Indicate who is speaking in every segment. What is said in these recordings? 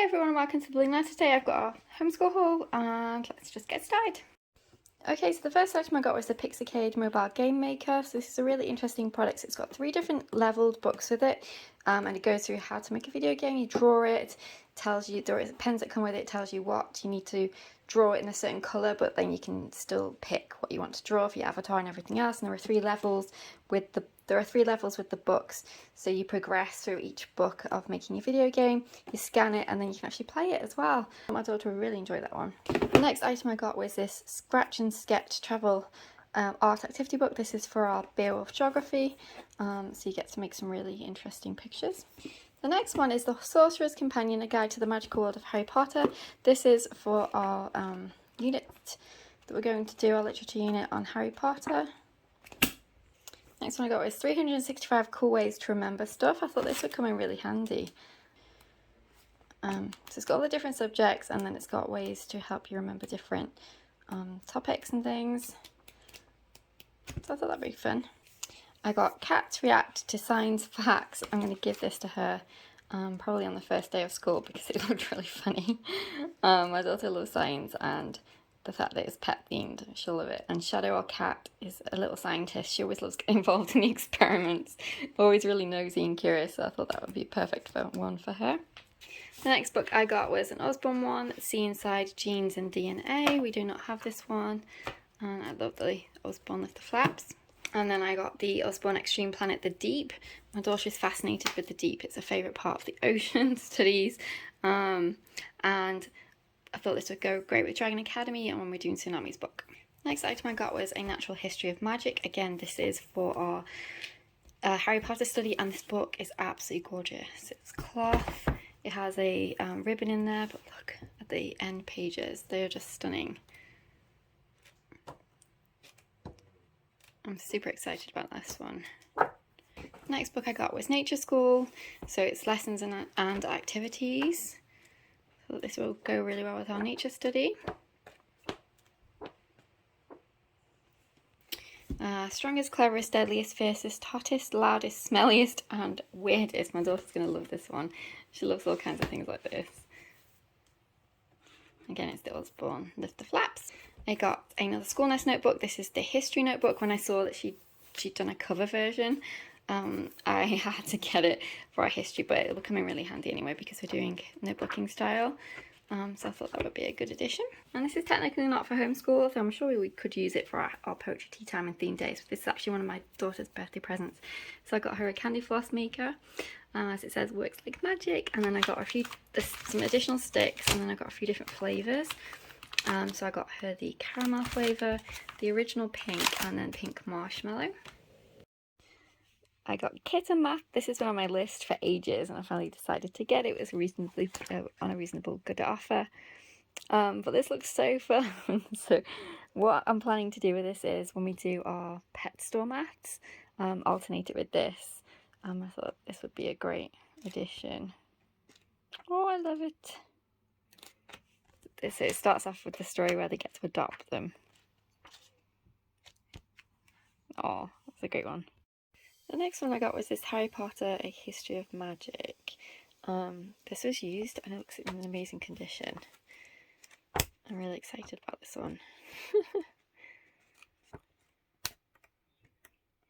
Speaker 1: Hey everyone, and welcome to the Learning Ladder. Today I've got a homeschool haul and let's just get started. Okay, so the first item I got was the Pixicade mobile game maker. So this is a really interesting product. So it's got 3 different leveled books with it, and it goes through how to make a video game. You draw it, tells you, there is pens that come with it, tells you what you need to draw it in a certain colour, but then you can still pick what you want to draw for your avatar and everything else. And there are 3 levels with the books, so you progress through each book of making a video game, you scan it, and then you can actually play it as well. My daughter really enjoyed that one. The next item I got was this Scratch and Sketch travel art activity book. This is for our Beowulf geography, so you get to make some really interesting pictures. The next one is the Sorcerer's Companion, a guide to the magical world of Harry Potter. This is for our unit that we're going to do, our literature unit on Harry Potter. Next one I got was 365 cool ways to remember stuff. I thought this would come in really handy. So it's got all the different subjects, and then it's got ways to help you remember different topics and things. So I thought that'd be fun. I got Cats React to Science Facts. I'm going to give this to her probably on the first day of school because it looked really funny. My daughter loves science, and the fact that it's pet themed, she'll love it. And Shadow, our cat, is a little scientist. She always loves getting involved in the experiments, always really nosy and curious, so I thought that would be perfect one for her. The next book I got was an Osborne one, See Inside Genes and DNA. We do not have this one, and I love the Osborne with the flaps. And then I got the Osborne Extreme Planet, The Deep. My daughter is fascinated with the deep. It's a favourite part of the ocean studies. And I thought this would go great with Dragon Academy and when we're doing Tsunami's book. Next item I got was A Natural History of Magic. Again, this is for our Harry Potter study, and this book is absolutely gorgeous. It's cloth. It has a ribbon in there, but look at the end pages. They're just stunning. I'm super excited about this one. Next book I got was Nature School. So it's lessons and activities. So this will go really well with our nature study. Strongest, cleverest, deadliest, fiercest, hottest, loudest, smelliest, and weirdest. My daughter's going to love this one. She loves all kinds of things like this. Again, it's the Osborne Lift the Flaps. I got another School Nest notebook. This is the history notebook. When I saw that she'd done a cover version, I had to get it for our history, but it will come in really handy anyway because we're doing notebooking style. So I thought that would be a good addition. And this is technically not for homeschool, so I'm sure we could use it for our poetry tea time and theme days. But this is actually one of my daughter's birthday presents. So I got her a candy floss maker, as it says, works like magic. And then I got some additional sticks, and then I got a few different flavours. So I got her the caramel flavour, the original pink, and then pink marshmallow. I got Kitten Math. This has been on my list for ages, and I finally decided to get it. It was reasonably on a reasonable good offer. But this looks so fun. So what I'm planning to do with this is when we do our pet store maths, alternate it with this. I thought this would be a great addition. Oh, I love it. So it starts off with the story where they get to adopt them. Oh, that's a great one. The next one I got was this Harry Potter, A History of Magic. This was used and it looks in an amazing condition. I'm really excited about this one.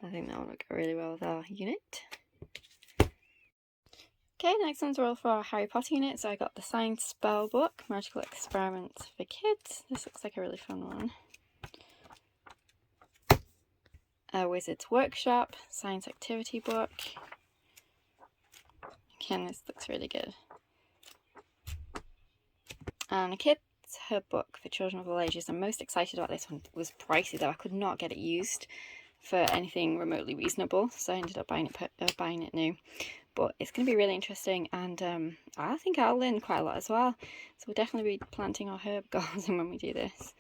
Speaker 1: I think that one will go really well with our unit. Okay, the next ones are all for our Harry Potter unit. So I got the Science Spell Book, Magical Experiments for Kids. This looks like a really fun one. A Wizard's Workshop, Science Activity Book. Again, this looks really good. And a Kid's Herb Book for children of all ages. I'm most excited about this one. It was pricey though. I could not get it used for anything remotely reasonable, so I ended up buying it new. But it's going to be really interesting, and I think I'll learn quite a lot as well. So we'll definitely be planting our herb garden when we do this.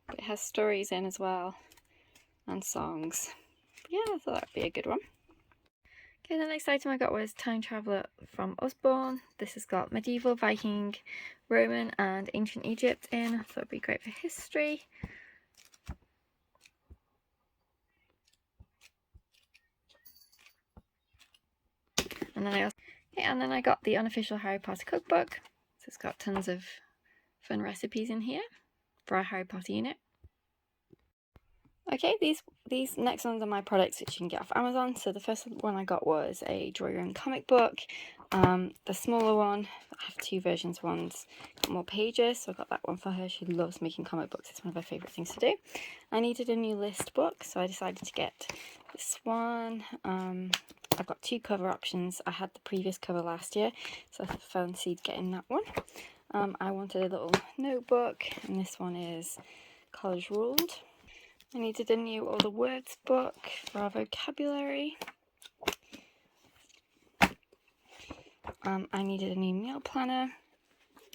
Speaker 1: But it has stories in as well, and songs. But yeah, I thought that would be a good one. Okay, the next item I got was Time Traveller from Osborne. This has got medieval, Viking, Roman and ancient Egypt in. I thought it would be great for history. And then I also Okay, and then I got the unofficial Harry Potter cookbook. So it's got tons of fun recipes in here for our Harry Potter unit. Okay, these next ones are my products which you can get off Amazon. So the first one I got was a Draw Your Own comic book. The smaller one, I have two versions. One's got more pages, so I got that one for her. She loves making comic books. It's one of her favourite things to do. I needed a new list book, so I decided to get this one. I've got two cover options. I had the previous cover last year, so I fancied getting that one. I wanted a little notebook, and this one is college ruled. I needed a new All the Words book for our vocabulary. I needed a new meal planner.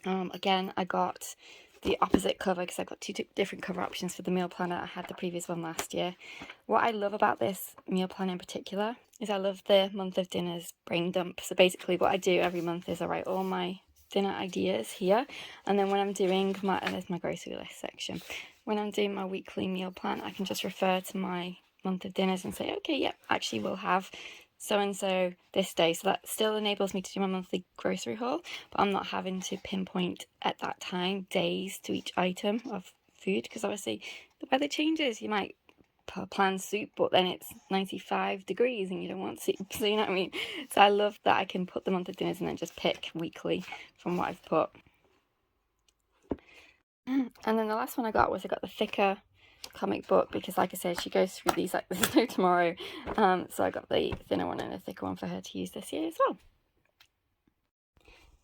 Speaker 1: Again, I got the opposite cover because I got two different cover options for the meal planner. I had the previous one last year. What I love about this meal planner in particular is I love the month of dinners brain dump. So basically what I do every month is I write all my dinner ideas here, and then when I'm doing there's my grocery list section. When I'm doing my weekly meal plan, I can just refer to my month of dinners and say, okay, yep, actually we'll have so-and-so this day. So that still enables me to do my monthly grocery haul, but I'm not having to pinpoint at that time days to each item of food, because obviously the weather changes. You might plan soup, but then it's 95 degrees and you don't want soup, so you know what I mean. So I love that I can put the month of dinners and then just pick weekly from what I've put. And then the last one I got was I got the thicker comic book, because like I said, she goes through these like there's no tomorrow. So I got the thinner one and a thicker one for her to use this year as well.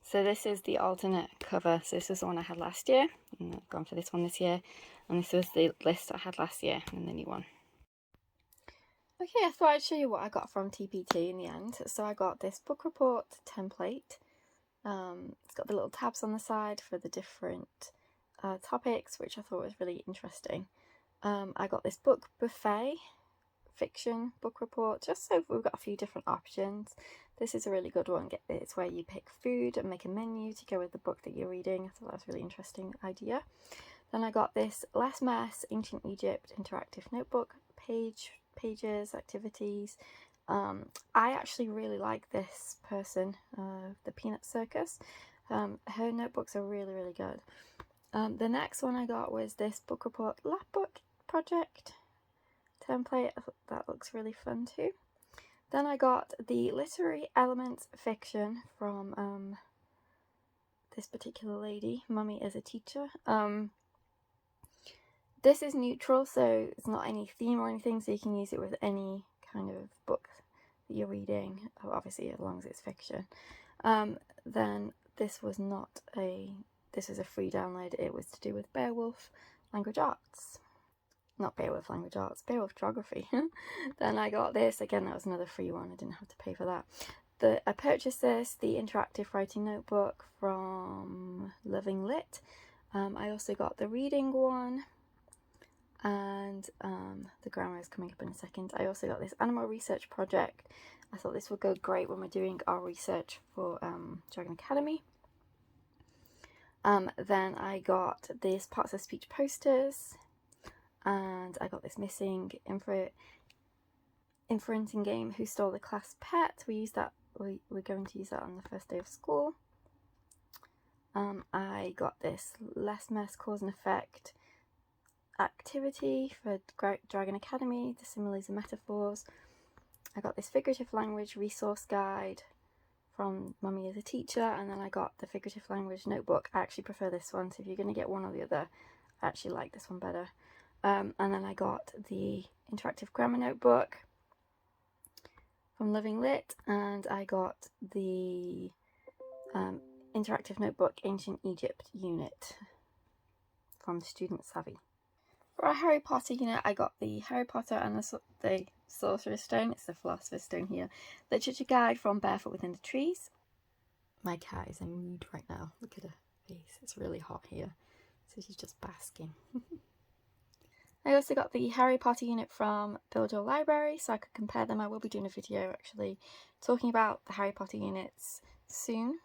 Speaker 1: So this is the alternate cover. So this was the one I had last year, and I've gone for this one this year. And this was the list I had last year and the new one. Okay, I thought I'd show you what I got from TPT in the end. So I got this book report template. It's got the little tabs on the side for the different topics, which I thought was really interesting. I got this book buffet fiction book report, just so we've got a few different options. This is a really good one. It's where you pick food and make a menu to go with the book that you're reading. I thought that was a really interesting idea. Then I got this Less Mess Ancient Egypt interactive notebook, pages, activities. I actually really like this person, the Peanut Circus. Her notebooks are really, really good. The next one I got was this book report lap book project template. I thought that looks really fun too. Then I got the literary elements fiction from this particular lady, Mummy is a Teacher. This is neutral, so it's not any theme or anything, so you can use it with any kind of book that you're reading, obviously as long as it's fiction. Then this was a free download. It was to do with Beowulf Language Arts. Not Beowulf Language Arts, Beowulf Geography. Then I got this, again that was another free one, I didn't have to pay for that. I purchased this, the interactive writing notebook from Loving Lit. I also got the reading one, and the grammar is coming up in a second. I also got this animal research project. I thought this would go great when we're doing our research for Dragon Academy. Then I got these parts of speech posters, and I got this missing inferencing game, Who Stole the Class Pet. We're going to use that on the first day of school. I got this Less Mess Cause and Effect activity for Dragon Academy, the similes and metaphors. I got this figurative language resource guide from Mummy as a Teacher, and then I got the figurative language notebook. I actually prefer this one, so if you're going to get one or the other, I actually like this one better. And then I got the interactive grammar notebook from Loving Lit, and I got the interactive notebook Ancient Egypt unit from Student Savvy. For our Harry Potter unit, I got the Harry Potter and the Sorcerer's Stone. It's the Philosopher's Stone here. Literature guide from Barefoot Within the Trees. My cat is in mood right now. Look at her face. It's really hot here, so she's just basking. I also got the Harry Potter unit from Build Your Library, so I could compare them. I will be doing a video actually talking about the Harry Potter units soon.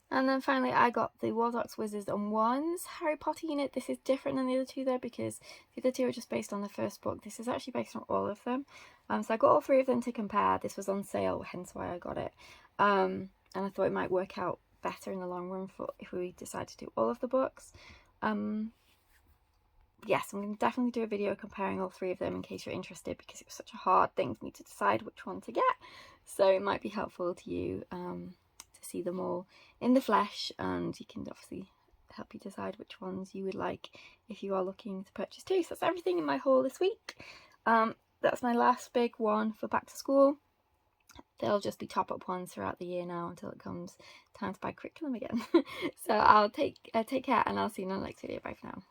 Speaker 1: And then finally I got the Warlocks, Wizards and Wands Harry Potter unit. This is different than the other two though, because the other two are just based on the first book. This is actually based on all of them. So I got all three of them to compare. This was on sale, hence why I got it. and I thought it might work out better in the long run for if we decide to do all of the books. Yes, I'm going to definitely do a video comparing all 3 of them in case you're interested, because it was such a hard thing for me to decide which one to get. So it might be helpful to you to see them all in the flesh, and you can obviously help you decide which ones you would like if you are looking to purchase too. So that's everything in my haul this week. That's my last big one for back to school. They'll just be top-up ones throughout the year now until it comes time to buy curriculum again. So I'll take care, and I'll see you in the next video. Bye for now.